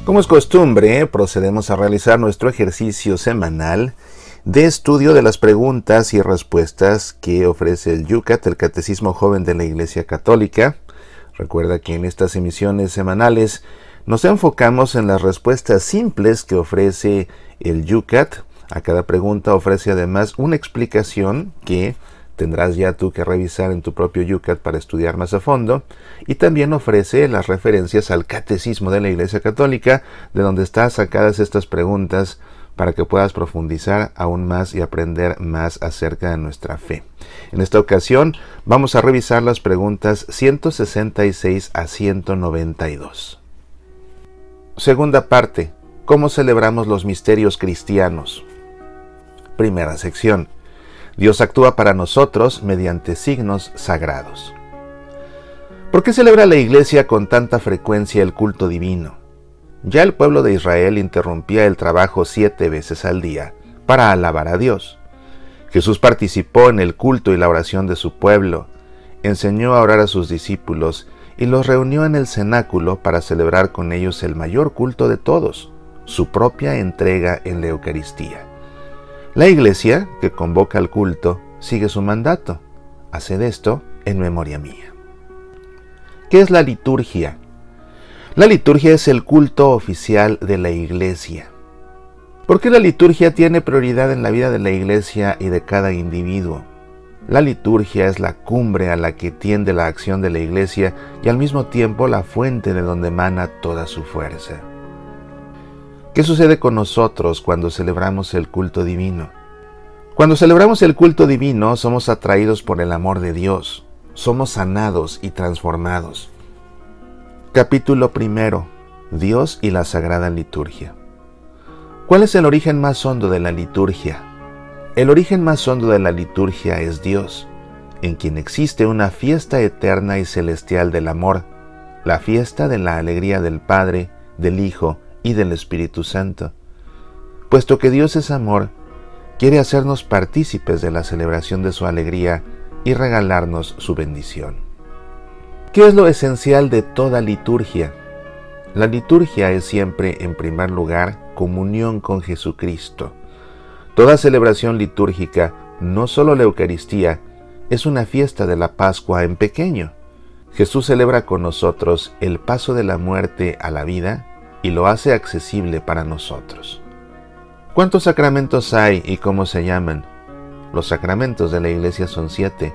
Como es costumbre, procedemos a realizar nuestro ejercicio semanal de estudio de las preguntas y respuestas que ofrece el YUCAT, el Catecismo Joven de la Iglesia Católica. Recuerda que en estas emisiones semanales nos enfocamos en las respuestas simples que ofrece el YUCAT. A cada pregunta ofrece además una explicación que tendrás ya tú que revisar en tu propio YUCAT para estudiar más a fondo, y también ofrece las referencias al Catecismo de la Iglesia Católica, de donde están sacadas estas preguntas para que puedas profundizar aún más y aprender más acerca de nuestra fe. En esta ocasión vamos a revisar las preguntas 166 a 192. Segunda parte, ¿cómo celebramos los misterios cristianos? Primera sección, Dios actúa para nosotros mediante signos sagrados. ¿Por qué celebra la Iglesia con tanta frecuencia el culto divino? Ya el pueblo de Israel interrumpía el trabajo 7 veces al día para alabar a Dios. Jesús participó en el culto y la oración de su pueblo, enseñó a orar a sus discípulos y los reunió en el cenáculo para celebrar con ellos el mayor culto de todos, su propia entrega en la Eucaristía. La Iglesia, que convoca al culto, sigue su mandato. Haced esto en memoria mía. ¿Qué es la liturgia? La liturgia es el culto oficial de la Iglesia. ¿Por qué la liturgia tiene prioridad en la vida de la Iglesia y de cada individuo? La liturgia es la cumbre a la que tiende la acción de la Iglesia y al mismo tiempo la fuente de donde emana toda su fuerza. ¿Qué sucede con nosotros cuando celebramos el culto divino? Cuando celebramos el culto divino, somos atraídos por el amor de Dios, somos sanados y transformados. Capítulo 1. Dios y la Sagrada Liturgia. ¿Cuál es el origen más hondo de la liturgia? El origen más hondo de la liturgia es Dios, en quien existe una fiesta eterna y celestial del amor, la fiesta de la alegría del Padre, del Hijo y del Espíritu Santo. Puesto que Dios es amor, quiere hacernos partícipes de la celebración de su alegría y regalarnos su bendición. ¿Qué es lo esencial de toda liturgia? La liturgia es siempre, en primer lugar, comunión con Jesucristo. Toda celebración litúrgica, no solo la Eucaristía, es una fiesta de la Pascua en pequeño. Jesús celebra con nosotros el paso de la muerte a la vida y lo hace accesible para nosotros. ¿Cuántos sacramentos hay y cómo se llaman? Los sacramentos de la Iglesia son 7: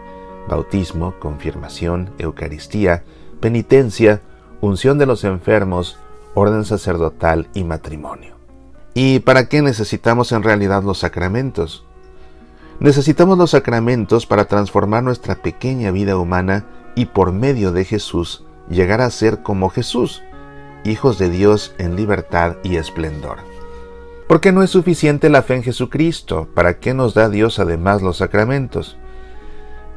bautismo, confirmación, Eucaristía, penitencia, unción de los enfermos, orden sacerdotal y matrimonio. ¿Y para qué necesitamos en realidad los sacramentos? Necesitamos los sacramentos para transformar nuestra pequeña vida humana y por medio de Jesús llegar a ser como Jesús, hijos de Dios en libertad y esplendor. ¿Por qué no es suficiente la fe en Jesucristo? ¿Para qué nos da Dios además los sacramentos?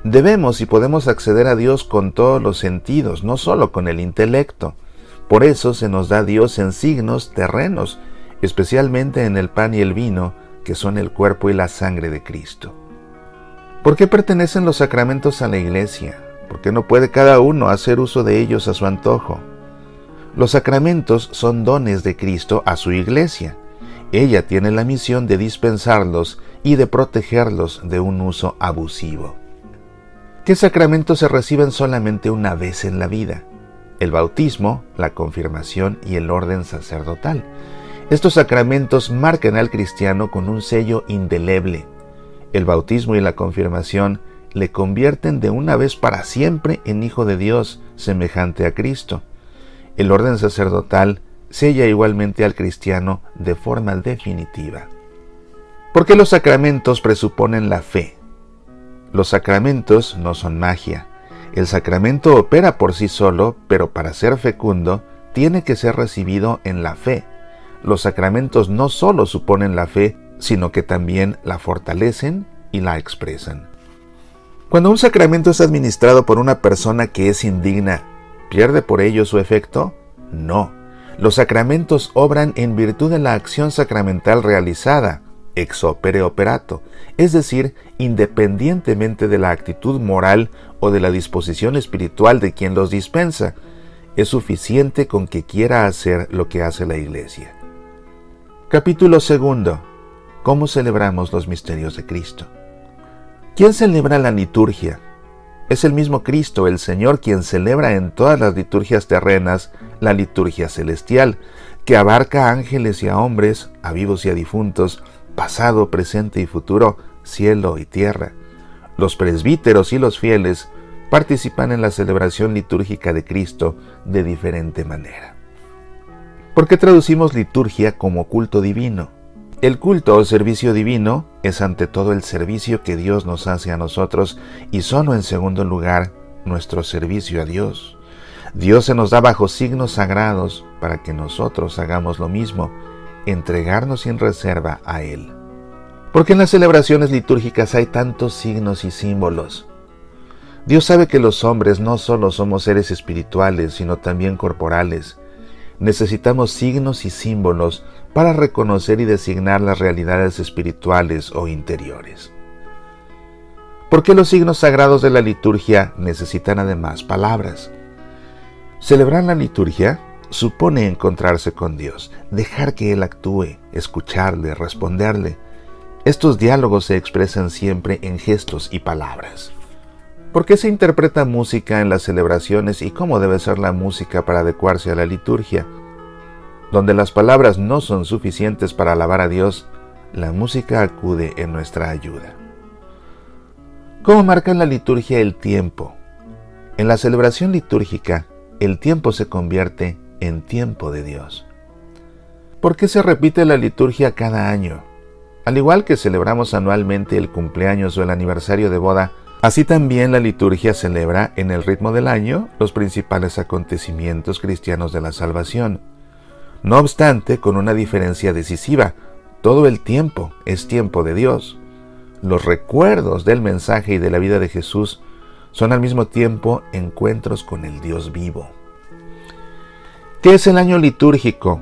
Debemos y podemos acceder a Dios con todos los sentidos, no solo con el intelecto. Por eso se nos da Dios en signos terrenos, especialmente en el pan y el vino, que son el cuerpo y la sangre de Cristo. ¿Por qué pertenecen los sacramentos a la Iglesia? ¿Por qué no puede cada uno hacer uso de ellos a su antojo? Los sacramentos son dones de Cristo a su Iglesia. Ella tiene la misión de dispensarlos y de protegerlos de un uso abusivo. ¿Qué sacramentos se reciben solamente una vez en la vida? El bautismo, la confirmación y el orden sacerdotal. Estos sacramentos marcan al cristiano con un sello indeleble. El bautismo y la confirmación le convierten de una vez para siempre en hijo de Dios, semejante a Cristo. El orden sacerdotal sella igualmente al cristiano de forma definitiva. ¿Por qué los sacramentos presuponen la fe? Los sacramentos no son magia. El sacramento opera por sí solo, pero para ser fecundo, tiene que ser recibido en la fe. Los sacramentos no solo suponen la fe, sino que también la fortalecen y la expresan. Cuando un sacramento es administrado por una persona que es indigna, ¿pierde por ello su efecto? No. Los sacramentos obran en virtud de la acción sacramental realizada, ex opere operato, es decir, independientemente de la actitud moral o de la disposición espiritual de quien los dispensa. es suficiente con que quiera hacer lo que hace la Iglesia. Capítulo 2. ¿Cómo celebramos los misterios de Cristo? ¿Quién celebra la liturgia? Es el mismo Cristo, el Señor, quien celebra en todas las liturgias terrenas la liturgia celestial, que abarca a ángeles y a hombres, a vivos y a difuntos, pasado, presente y futuro, cielo y tierra. Los presbíteros y los fieles participan en la celebración litúrgica de Cristo de diferente manera. ¿Por qué traducimos liturgia como culto divino? El culto o servicio divino es ante todo el servicio que Dios nos hace a nosotros y solo en segundo lugar nuestro servicio a Dios. Dios se nos da bajo signos sagrados para que nosotros hagamos lo mismo, entregarnos sin reserva a Él. ¿Por qué en las celebraciones litúrgicas hay tantos signos y símbolos? Dios sabe que los hombres no solo somos seres espirituales, sino también corporales. Necesitamos signos y símbolos para reconocer y designar las realidades espirituales o interiores. ¿Por qué los signos sagrados de la liturgia necesitan además palabras? Celebrar la liturgia supone encontrarse con Dios, dejar que Él actúe, escucharle, responderle. Estos diálogos se expresan siempre en gestos y palabras. ¿Por qué se interpreta música en las celebraciones y cómo debe ser la música para adecuarse a la liturgia? Donde las palabras no son suficientes para alabar a Dios, la música acude en nuestra ayuda. ¿Cómo marca en la liturgia el tiempo? En la celebración litúrgica, el tiempo se convierte en tiempo de Dios. ¿Por qué se repite la liturgia cada año? Al igual que celebramos anualmente el cumpleaños o el aniversario de boda, así también la liturgia celebra en el ritmo del año los principales acontecimientos cristianos de la salvación. No obstante, con una diferencia decisiva, todo el tiempo es tiempo de Dios. Los recuerdos del mensaje y de la vida de Jesús son al mismo tiempo encuentros con el Dios vivo. ¿Qué es el año litúrgico?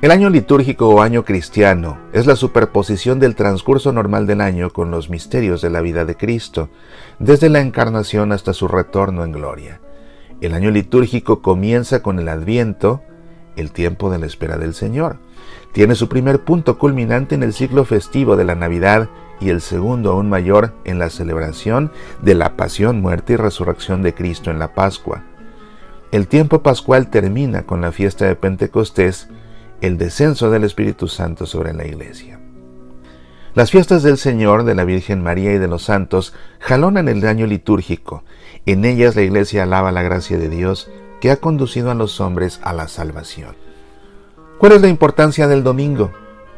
El año litúrgico o año cristiano es la superposición del transcurso normal del año con los misterios de la vida de Cristo, desde la encarnación hasta su retorno en gloria. El año litúrgico comienza con el Adviento, el tiempo de la espera del Señor. Tiene su primer punto culminante en el ciclo festivo de la Navidad y el segundo aún mayor en la celebración de la pasión, muerte y resurrección de Cristo en la Pascua. El tiempo pascual termina con la fiesta de Pentecostés, el descenso del Espíritu Santo sobre la Iglesia. Las fiestas del Señor, de la Virgen María y de los santos jalonan el año litúrgico. En ellas la Iglesia alaba la gracia de Dios que ha conducido a los hombres a la salvación. ¿Cuál es la importancia del domingo?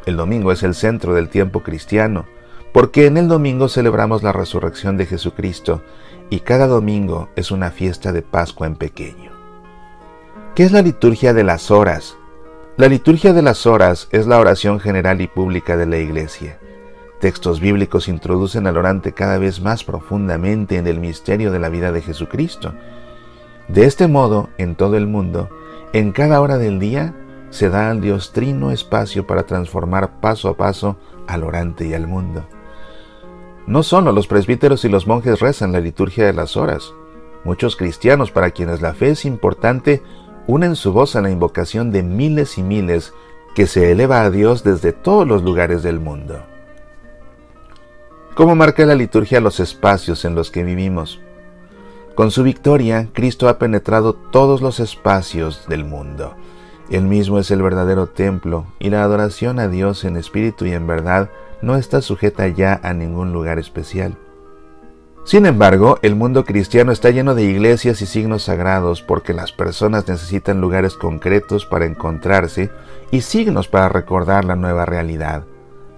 El domingo es el centro del tiempo cristiano, porque en el domingo celebramos la resurrección de Jesucristo y cada domingo es una fiesta de Pascua en pequeño. ¿Qué es la liturgia de las horas? La liturgia de las horas es la oración general y pública de la Iglesia. Textos bíblicos introducen al orante cada vez más profundamente en el misterio de la vida de Jesucristo. De este modo, en todo el mundo, en cada hora del día, se da al Dios trino espacio para transformar paso a paso al orante y al mundo. No solo los presbíteros y los monjes rezan la liturgia de las horas. Muchos cristianos para quienes la fe es importante, unen su voz a la invocación de miles y miles que se eleva a Dios desde todos los lugares del mundo. ¿Cómo marca la liturgia los espacios en los que vivimos? Con su victoria, Cristo ha penetrado todos los espacios del mundo. Él mismo es el verdadero templo y la adoración a Dios en espíritu y en verdad no está sujeta ya a ningún lugar especial. Sin embargo, el mundo cristiano está lleno de iglesias y signos sagrados porque las personas necesitan lugares concretos para encontrarse y signos para recordar la nueva realidad.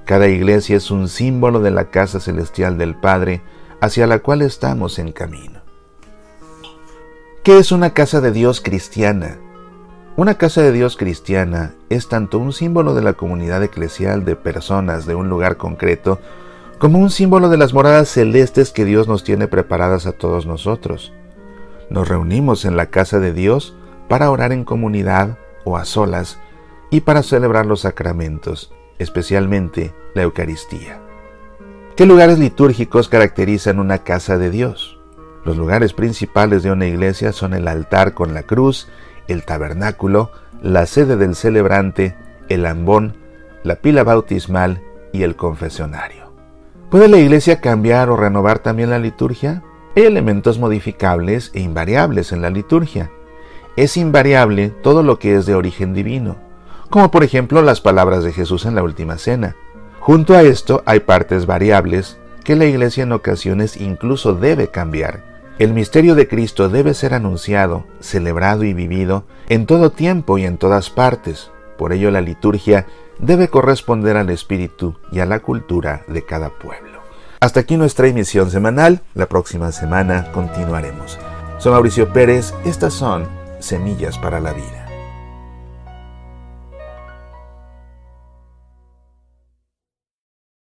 Cada iglesia es un símbolo de la casa celestial del Padre hacia la cual estamos en camino. ¿Qué es una casa de Dios cristiana? Una casa de Dios cristiana es tanto un símbolo de la comunidad eclesial de personas de un lugar concreto, como un símbolo de las moradas celestes que Dios nos tiene preparadas a todos nosotros. Nos reunimos en la casa de Dios para orar en comunidad o a solas y para celebrar los sacramentos, especialmente la Eucaristía. ¿Qué lugares litúrgicos caracterizan una casa de Dios? Los lugares principales de una iglesia son el altar con la cruz, el tabernáculo, la sede del celebrante, el ambón, la pila bautismal y el confesionario. ¿Puede la Iglesia cambiar o renovar también la liturgia? Hay elementos modificables e invariables en la liturgia. Es invariable todo lo que es de origen divino, como por ejemplo las palabras de Jesús en la Última Cena. Junto a esto hay partes variables que la Iglesia en ocasiones incluso debe cambiar. El misterio de Cristo debe ser anunciado, celebrado y vivido en todo tiempo y en todas partes. Por ello la liturgia debe corresponder al espíritu y a la cultura de cada pueblo. Hasta aquí nuestra emisión semanal. La próxima semana continuaremos. Soy Mauricio Pérez. Estas son Semillas para la Vida.